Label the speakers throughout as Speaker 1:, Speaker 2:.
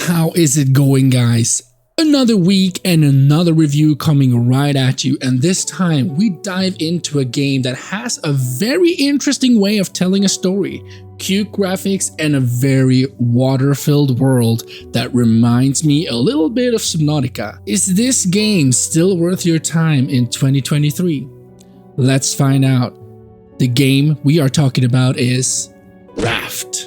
Speaker 1: How is it going, guys? Another week and another review coming right at you, and this time we dive into a game that has a very interesting way of telling a story, cute graphics, and a very water-filled world that reminds me a little bit of Subnautica. Is this game still worth your time in 2023? Let's find out. The game we are talking about is Raft.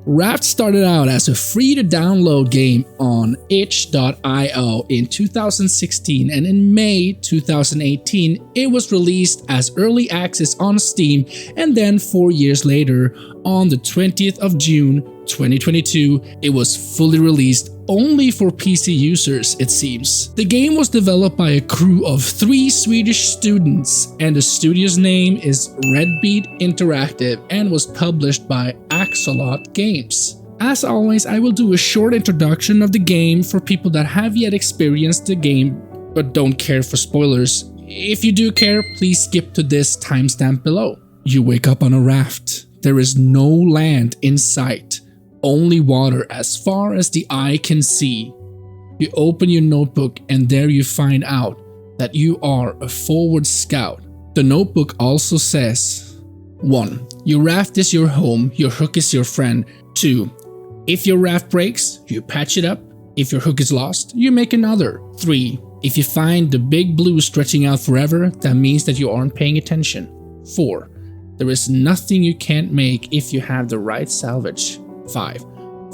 Speaker 1: Raft started out as a free-to-download game on itch.io in 2016, and in May 2018 it was released as early access on Steam, and then 4 years later, on the 20th of June 2022, it was fully released only for PC users, it seems. The game was developed by a crew of 3 Swedish students, and the studio's name is Redbeat Interactive and was published by Axolot Games. As always, I will do a short introduction of the game for people that have yet experienced the game but don't care for spoilers. If you do care, please skip to this timestamp below. You wake up on a raft. There is no land in sight. Only water as far as the eye can see. You open your notebook and there you find out that you are a forward scout. The notebook also says 1. Your raft is your home, your hook is your friend. 2. If your raft breaks, you patch it up. If your hook is lost, you make another. 3. If you find the big blue stretching out forever, that means that you aren't paying attention. 4. There is nothing you can't make if you have the right salvage. 5.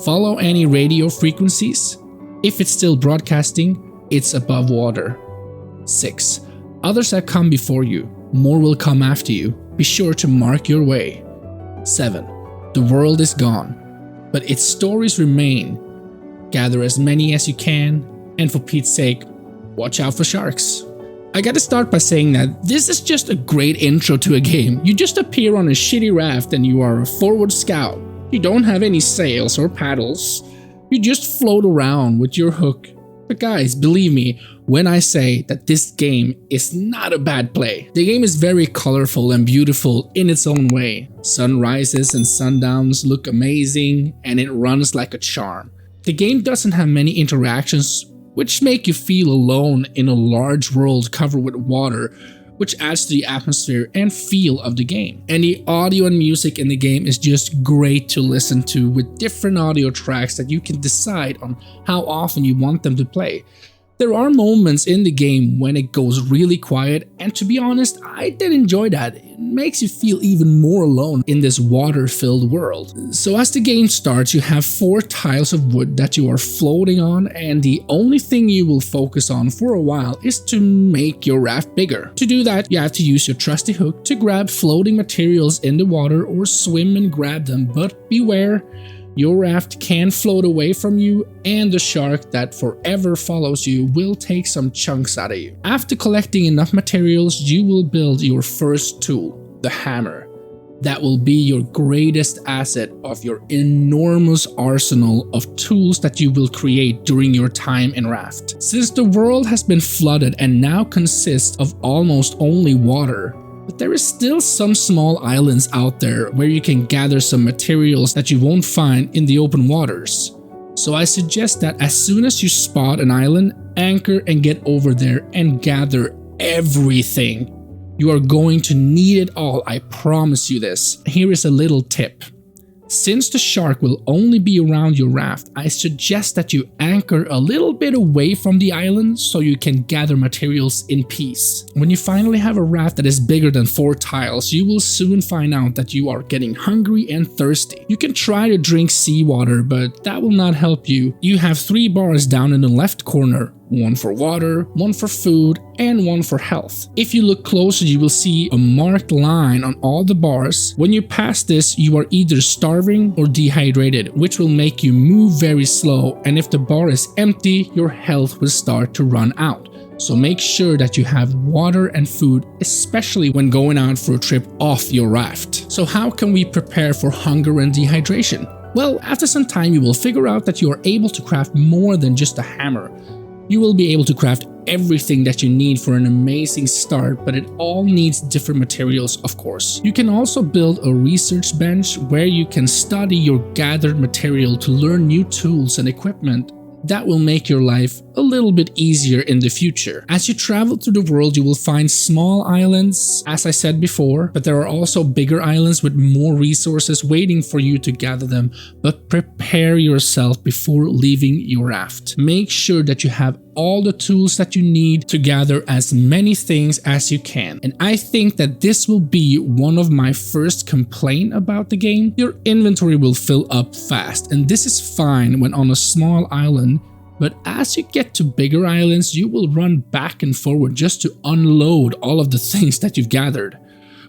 Speaker 1: Follow any radio frequencies. If it's still broadcasting, it's above water. 6. Others have come before you. More will come after you. Be sure to mark your way. 7. The world is gone, but its stories remain. Gather as many as you can, and for Pete's sake, watch out for sharks. I gotta start by saying that this is just a great intro to a game. You just appear on a shitty raft and you are a forward scout. You don't have any sails or paddles. You just float around with your hook. But guys, believe me when I say that this game is not a bad play. The game is very colorful and beautiful in its own way. Sunrises and sundowns look amazing, and it runs like a charm. The game doesn't have many interactions, which make you feel alone in a large world covered with water, which adds to the atmosphere and feel of the game. And the audio and music in the game is just great to listen to, with different audio tracks that you can decide on how often you want them to play. There are moments in the game when it goes really quiet, and to be honest, I did enjoy that. It makes you feel even more alone in this water-filled world. So as the game starts, you have 4 tiles of wood that you are floating on, and the only thing you will focus on for a while is to make your raft bigger. To do that, you have to use your trusty hook to grab floating materials in the water or swim and grab them, but beware. Your raft can float away from you, and the shark that forever follows you will take some chunks out of you. After collecting enough materials, you will build your first tool, the hammer. That will be your greatest asset of your enormous arsenal of tools that you will create during your time in Raft. Since the world has been flooded and now consists of almost only water, but there is still some small islands out there where you can gather some materials that you won't find in the open waters. So I suggest that as soon as you spot an island, anchor and get over there and gather everything. You are going to need it all, I promise you this. Here is a little tip. Since the shark will only be around your raft, I suggest that you anchor a little bit away from the island so you can gather materials in peace. When you finally have a raft that is bigger than 4 tiles, you will soon find out that you are getting hungry and thirsty. You can try to drink seawater, but that will not help you. You have 3 bars down in the left corner. 1 for water, 1 for food, and 1 for health. If you look closer, you will see a marked line on all the bars. When you pass this, you are either starving or dehydrated, which will make you move very slow, and if the bar is empty, your health will start to run out. So make sure that you have water and food, especially when going out for a trip off your raft. So how can we prepare for hunger and dehydration? Well, after some time you will figure out that you are able to craft more than just a hammer. You will be able to craft everything that you need for an amazing start, but it all needs different materials, of course. You can also build a research bench where you can study your gathered material to learn new tools and equipment that will make your life a little bit easier in the future. As you travel through the world, you will find small islands, as I said before, but there are also bigger islands with more resources waiting for you to gather them. But prepare yourself before leaving your raft. Make sure that you have all the tools that you need to gather as many things as you can. And I think that this will be one of my first complaints about the game. Your inventory will fill up fast, and this is fine when on a small island, but as you get to bigger islands, you will run back and forward just to unload all of the things that you've gathered.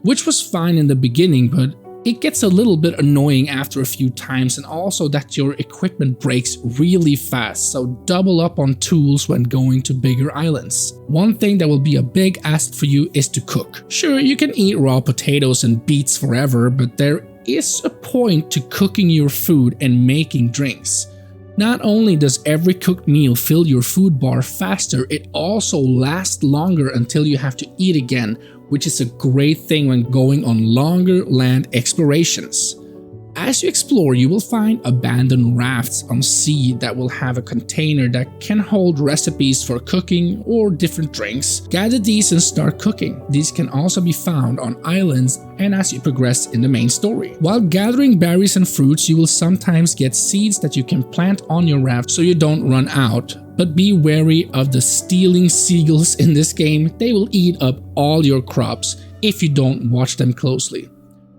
Speaker 1: Which was fine in the beginning, but it gets a little bit annoying after a few times, and also that your equipment breaks really fast, so double up on tools when going to bigger islands. One thing that will be a big ask for you is to cook. Sure, you can eat raw potatoes and beets forever, but there is a point to cooking your food and making drinks. Not only does every cooked meal fill your food bar faster, it also lasts longer until you have to eat again, which is a great thing when going on longer land explorations. As you explore, you will find abandoned rafts on sea that will have a container that can hold recipes for cooking or different drinks. Gather these and start cooking. These can also be found on islands and as you progress in the main story. While gathering berries and fruits, you will sometimes get seeds that you can plant on your raft so you don't run out. But be wary of the stealing seagulls in this game. They will eat up all your crops if you don't watch them closely.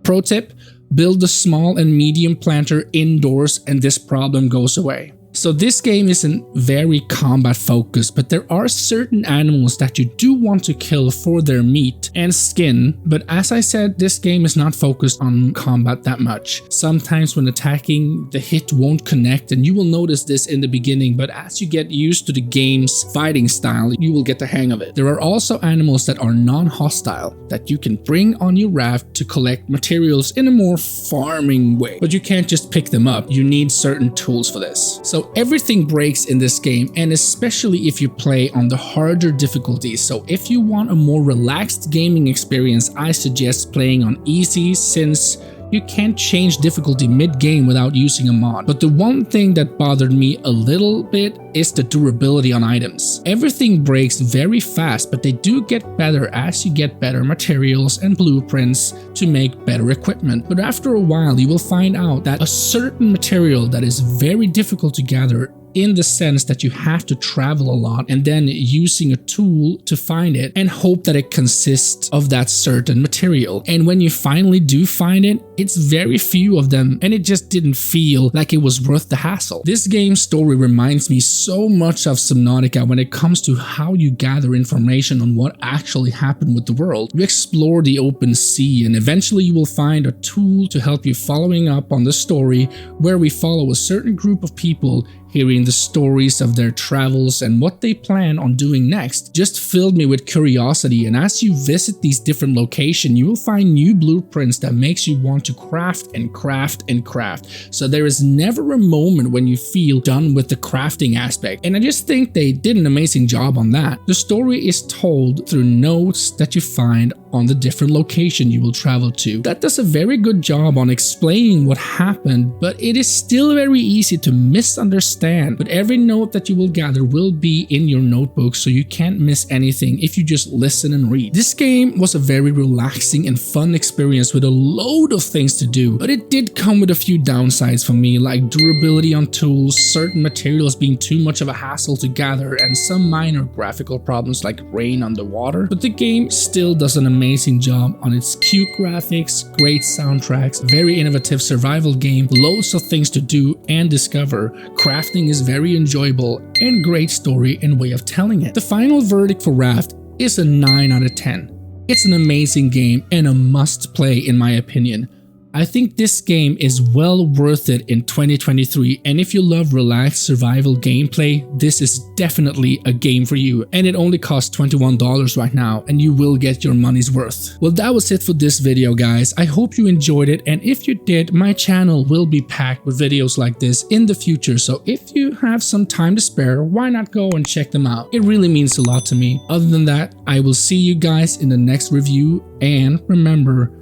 Speaker 1: Pro tip: build the small and medium planter indoors and this problem goes away. So this game isn't very combat focused, but there are certain animals that you do want to kill for their meat and skin. But as I said, this game is not focused on combat that much. Sometimes when attacking, the hit won't connect, and you will notice this in the beginning, but as you get used to the game's fighting style, you will get the hang of it. There are also animals that are non-hostile that you can bring on your raft to collect materials in a more farming way. But you can't just pick them up, you need certain tools for this. So everything breaks in this game, and especially if you play on the harder difficulties. So if you want a more relaxed gaming experience, I suggest playing on easy, since you can't change difficulty mid-game without using a mod. But the one thing that bothered me a little bit is the durability on items. Everything breaks very fast, but they do get better as you get better materials and blueprints to make better equipment. But after a while, you will find out that a certain material that is very difficult to gather, in the sense that you have to travel a lot and then using a tool to find it and hope that it consists of that certain material. And when you finally do find it, it's very few of them, and it just didn't feel like it was worth the hassle. This game's story reminds me so much of Subnautica when it comes to how you gather information on what actually happened with the world. You explore the open sea, and eventually you will find a tool to help you following up on the story, where we follow a certain group of people hearing the stories of their travels and what they plan on doing next just filled me with curiosity. And as you visit these different locations, you will find new blueprints that makes you want to craft and craft and craft. So there is never a moment when you feel done with the crafting aspect, and I just think they did an amazing job on that. The story is told through notes that you find on the different location you will travel to. That does a very good job on explaining what happened, but it is still very easy to misunderstand. But every note that you will gather will be in your notebook, so you can't miss anything if you just listen and read. This game was a very relaxing and fun experience with a load of things to do, but it did come with a few downsides for me, like durability on tools, certain materials being too much of a hassle to gather, and some minor graphical problems like rain underwater. But the game still does an amazing job on its cute graphics, great soundtracks, very innovative survival game, loads of things to do and discover. Crafting is very enjoyable, and great story and way of telling it. The final verdict for Raft is a 9 out of 10. It's an amazing game and a must play in my opinion. I think this game is well worth it in 2023, and if you love relaxed survival gameplay, this is definitely a game for you, and it only costs $21 right now, and you will get your money's worth. Well, that was it for this video, guys. I hope you enjoyed it, and if you did, my channel will be packed with videos like this in the future, so if you have some time to spare, why not go and check them out? It really means a lot to me. Other than that, I will see you guys in the next review, and remember,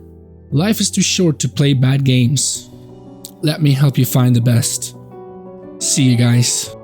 Speaker 1: life is too short to play bad games. Let me help you find the best. See you guys.